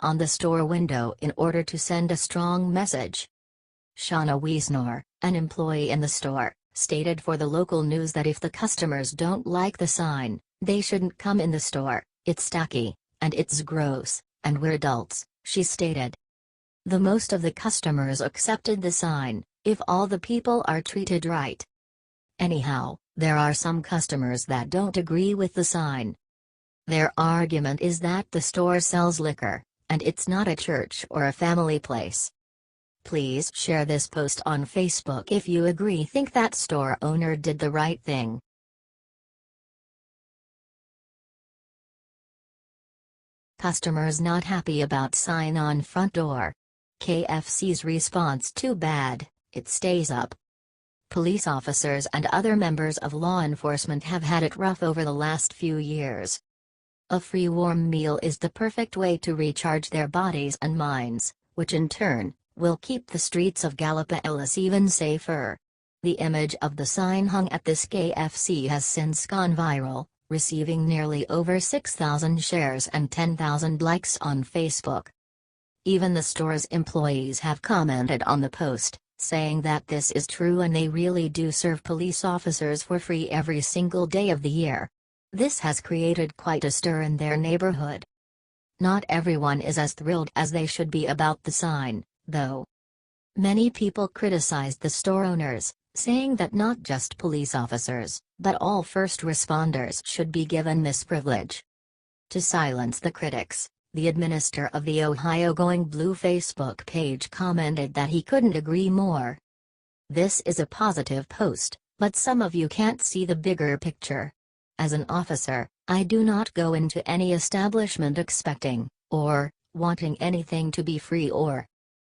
on the store window in order to send a strong message. Shauna Wiesner, an employee in the store, stated for the local news that if the customers don't like the sign, they shouldn't come in the store. "It's tacky, and it's gross, and we're adults," she stated. The most of the customers accepted the sign, if all the people are treated right. Anyhow, there are some customers that don't agree with the sign. Their argument is that the store sells liquor, and it's not a church or a family place. Please share this post on Facebook if you agree. Think that store owner did the right thing. Customers not happy about sign on front door. KFC's response: too bad, it stays up. Police officers and other members of law enforcement have had it rough over the last few years. A free warm meal is the perfect way to recharge their bodies and minds, which in turn will keep the streets of Gallipolis even safer. The image of the sign hung at this KFC has since gone viral, receiving nearly over 6,000 shares and 10,000 likes on Facebook. Even the store's employees have commented on the post, saying that this is true and they really do serve police officers for free every single day of the year. This has created quite a stir in their neighborhood. Not everyone is as thrilled as they should be about the sign, though. Many people criticized the store owners, saying that not just police officers, but all first responders should be given this privilege. To silence the critics, the administrator of the Ohio Going Blue Facebook page commented that he couldn't agree more. "This is a positive post, but some of you can't see the bigger picture. As an officer, I do not go into any establishment expecting, or wanting anything to be free or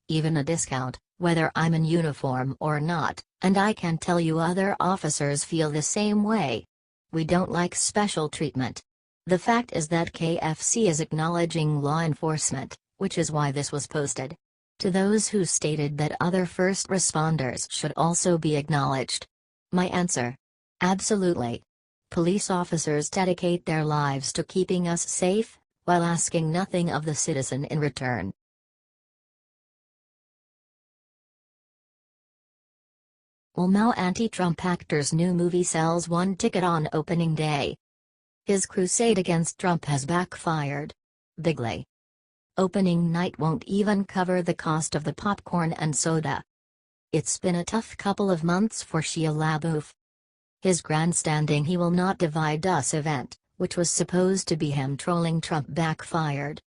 even a discount, whether I'm in uniform or not, and I can tell you other officers feel the same way. We don't like special treatment." The fact is that KFC is acknowledging law enforcement, which is why this was posted. To those who stated that other first responders should also be acknowledged, my answer: absolutely. Police officers dedicate their lives to keeping us safe, while asking nothing of the citizen in return. Now anti-Trump actor's new movie sells one ticket on opening day. His crusade against Trump has backfired bigly. Opening night won't even cover the cost of the popcorn and soda. It's been a tough couple of months for Shia LaBeouf. His grandstanding "He Will Not Divide Us" event, which was supposed to be him trolling Trump, backfired.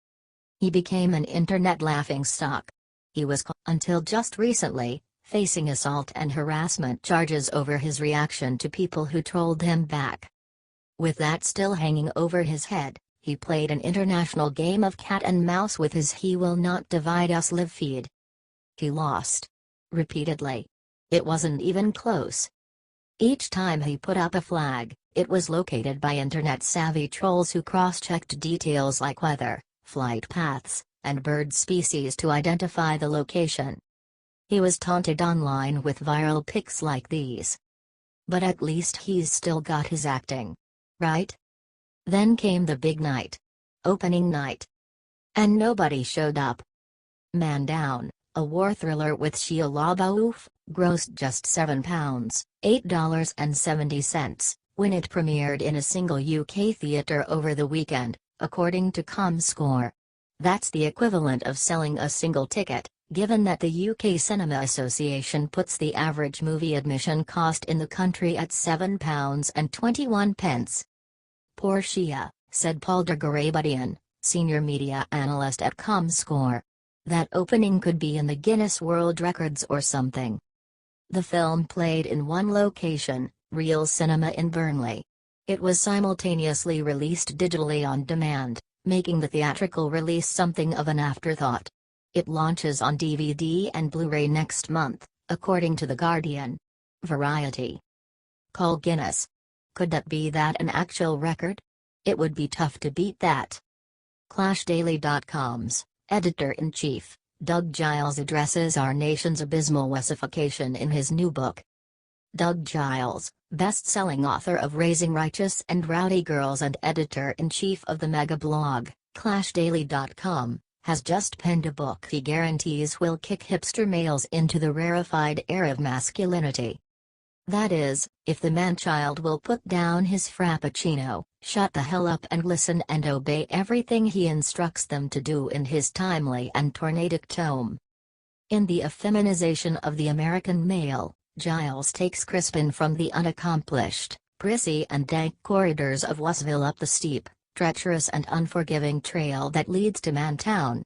He became an internet laughingstock. He was, until just recently, facing assault and harassment charges over his reaction to people who trolled him back. With that still hanging over his head, he played an international game of cat and mouse with his "He Will Not Divide Us" live feed. He lost. Repeatedly. It wasn't even close. Each time he put up a flag, it was located by internet-savvy trolls who cross-checked details like weather, flight paths, and bird species to identify the location. He was taunted online with viral pics like these. But at least he's still got his acting right. Then came the big night. Opening night. And nobody showed up. Man Down, a war thriller with Shia LaBeouf, grossed just £7, $8.70, when it premiered in a single UK theatre over the weekend, according to ComScore. That's the equivalent of selling a single ticket, given that the UK Cinema Association puts the average movie admission cost in the country at £7.21. "Poor Shia," said Paul Garabedian, senior media analyst at ComScore. "That opening could be in the Guinness World Records or something." The film played in one location, Real Cinema in Burnley. It was simultaneously released digitally on demand, making the theatrical release something of an afterthought. It launches on DVD and Blu-ray next month, according to The Guardian. Variety. Call Guinness. Could that be an actual record? It would be tough to beat that. ClashDaily.com's editor-in-chief, Doug Giles, addresses our nation's abysmal wussification in his new book. Doug Giles, best-selling author of Raising Righteous and Rowdy Girls and editor-in-chief of the mega blog, ClashDaily.com, has just penned a book he guarantees will kick hipster males into the rarefied air of masculinity. That is, if the man-child will put down his frappuccino, shut the hell up and listen and obey everything he instructs them to do in his timely and tornadic tone. In The Effeminization of the American Male, Giles takes Crispin from the unaccomplished, prissy and dank corridors of Wussville up the steep, treacherous and unforgiving trail that leads to Mantown.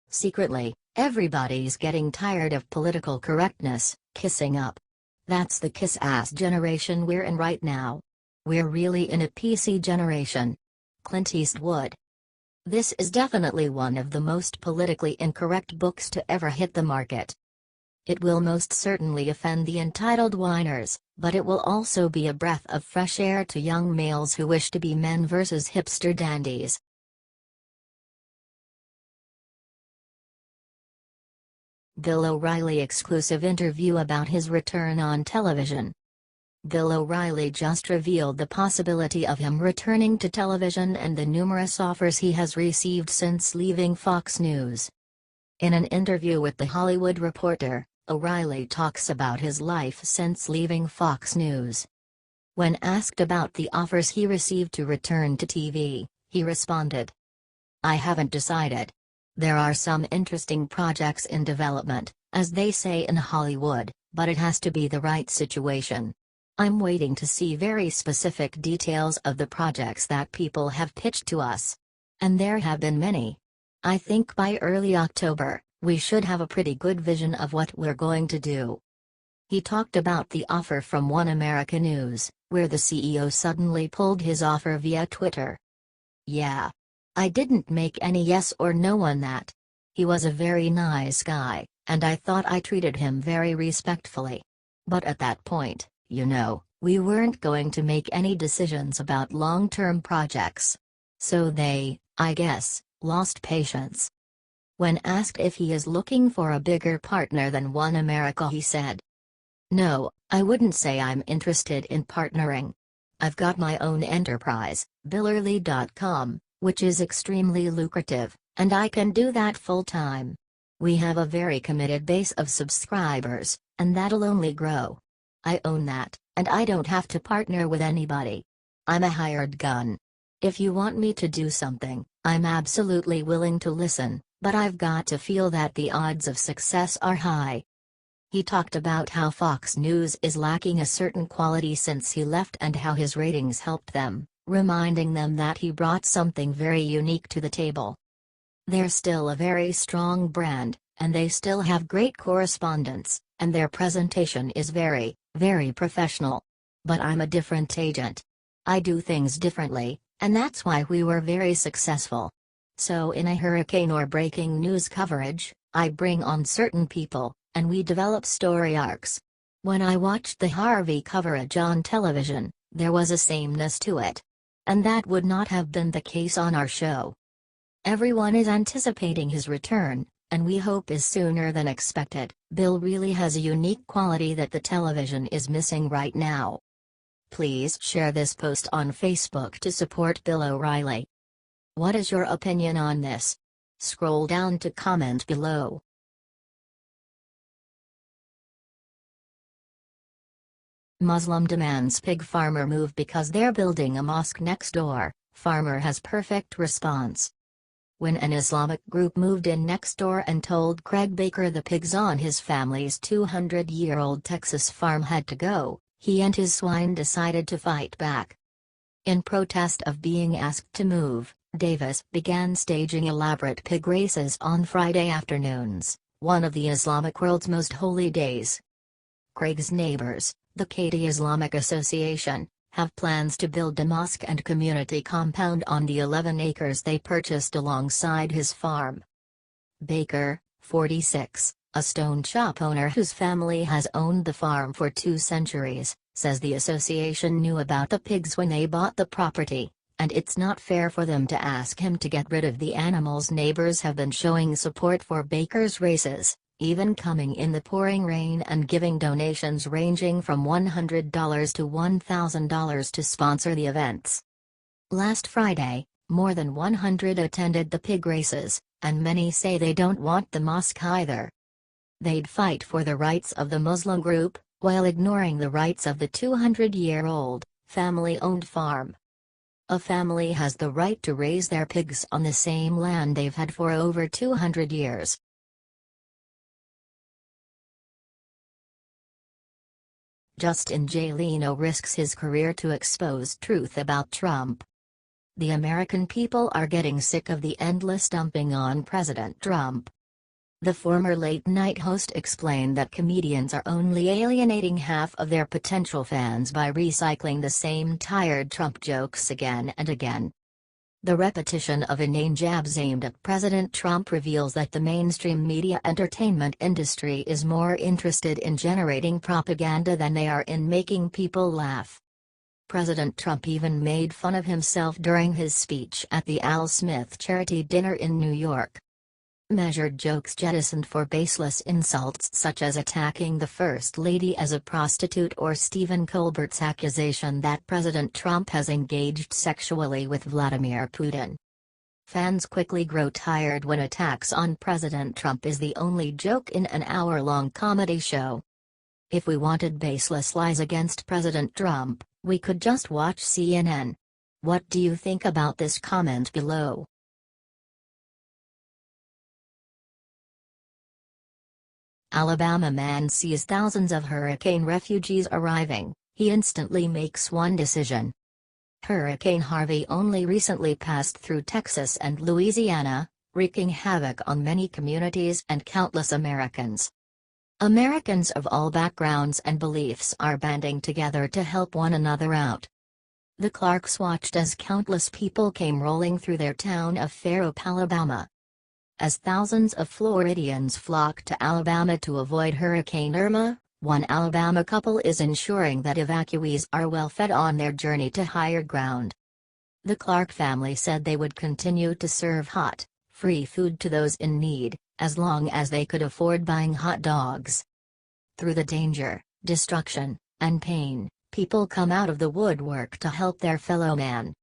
Secretly, everybody's getting tired of political correctness, kissing up. That's the kiss-ass generation we're in right now. We're really in a PC generation. Clint Eastwood. This is definitely one of the most politically incorrect books to ever hit the market. It will most certainly offend the entitled whiners, but it will also be a breath of fresh air to young males who wish to be men versus hipster dandies. Bill O'Reilly exclusive interview about his return on television. Bill O'Reilly just revealed the possibility of him returning to television and the numerous offers he has received since leaving Fox News. In an interview with The Hollywood Reporter, O'Reilly talks about his life since leaving Fox News. When asked about the offers he received to return to TV, he responded, "I haven't decided. There are some interesting projects in development, as they say in Hollywood, but it has to be the right situation. I'm waiting to see very specific details of the projects that people have pitched to us. And there have been many. I think by early October, we should have a pretty good vision of what we're going to do." He talked about the offer from One America News, where the CEO suddenly pulled his offer via Twitter. "Yeah. I didn't make any yes or no on that. He was a very nice guy, and I thought I treated him very respectfully. But at that point, we weren't going to make any decisions about long-term projects. So they, I guess, lost patience." When asked if he is looking for a bigger partner than One America, he said, "No, I wouldn't say I'm interested in partnering. I've got my own enterprise, BillOReilly.com, which is extremely lucrative, and I can do that full-time. We have a very committed base of subscribers, and that'll only grow. I own that, and I don't have to partner with anybody. I'm a hired gun. If you want me to do something, I'm absolutely willing to listen, but I've got to feel that the odds of success are high." He talked about how Fox News is lacking a certain quality since he left and how his ratings helped them, reminding them that he brought something very unique to the table. "They're still a very strong brand, and they still have great correspondents, and their presentation is very, very professional. But I'm a different agent. I do things differently, and that's why we were very successful. So in a hurricane or breaking news coverage, I bring on certain people, and we develop story arcs. When I watched the Harvey coverage on television, there was a sameness to it. And that would not have been the case on our show. Everyone is anticipating his return, and we hope is sooner than expected. Bill really has a unique quality that the television is missing right now." Please share this post on Facebook to support Bill O'Reilly. What is your opinion on this? Scroll down to comment below. Muslim demands pig farmer move because they're building a mosque next door. Farmer has perfect response. When an Islamic group moved in next door and told Craig Baker the pigs on his family's 200-year-old Texas farm had to go, he and his swine decided to fight back. In protest of being asked to move, Davis began staging elaborate pig races on Friday afternoons, one of the Islamic world's most holy days. Craig's neighbors, the Katy Islamic Association, have plans to build a mosque and community compound on the 11 acres they purchased alongside his farm. Baker, 46, a stone shop owner whose family has owned the farm for 2 centuries, says the association knew about the pigs when they bought the property, and it's not fair for them to ask him to get rid of the animals. Neighbors have been showing support for Baker's races, even coming in the pouring rain and giving donations ranging from $100 to $1,000 to sponsor the events. Last Friday, more than 100 attended the pig races, And many say they don't want the mosque either. They'd fight for the rights of the Muslim group, while ignoring the rights of the 200-year-old, family-owned farm. A family has the right to raise their pigs on the same land they've had for over 200 years. Justin Leno risks his career to expose truth about Trump. The American people are getting sick of the endless dumping on President Trump. The former late-night host explained that comedians are only alienating half of their potential fans by recycling the same tired Trump jokes again and again. The repetition of inane jabs aimed at President Trump reveals that the mainstream media entertainment industry is more interested in generating propaganda than they are in making people laugh. President Trump even made fun of himself during his speech at the Al Smith charity dinner in New York. Measured jokes jettisoned for baseless insults such as attacking the First Lady as a prostitute or Stephen Colbert's accusation that President Trump has engaged sexually with Vladimir Putin. Fans quickly grow tired when attacks on President Trump is the only joke in an hour-long comedy show. If we wanted baseless lies against President Trump, we could just watch CNN. What do you think about this? Comment below. Alabama man sees thousands of hurricane refugees arriving, he instantly makes one decision. Hurricane Harvey only recently passed through Texas and Louisiana, wreaking havoc on many communities and countless Americans. Americans of all backgrounds and beliefs are banding together to help one another out. The Clarks watched as countless people came rolling through their town of Fairhope, Alabama. As thousands of Floridians flock to Alabama to avoid Hurricane Irma, one Alabama couple is ensuring that evacuees are well fed on their journey to higher ground. The Clark family said they would continue to serve hot, free food to those in need, as long as they could afford buying hot dogs. Through the danger, destruction, and pain, people come out of the woodwork to help their fellow man.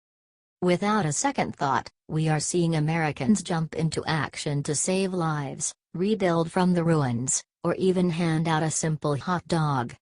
Without a second thought, we are seeing Americans jump into action to save lives, rebuild from the ruins, or even hand out a simple hot dog.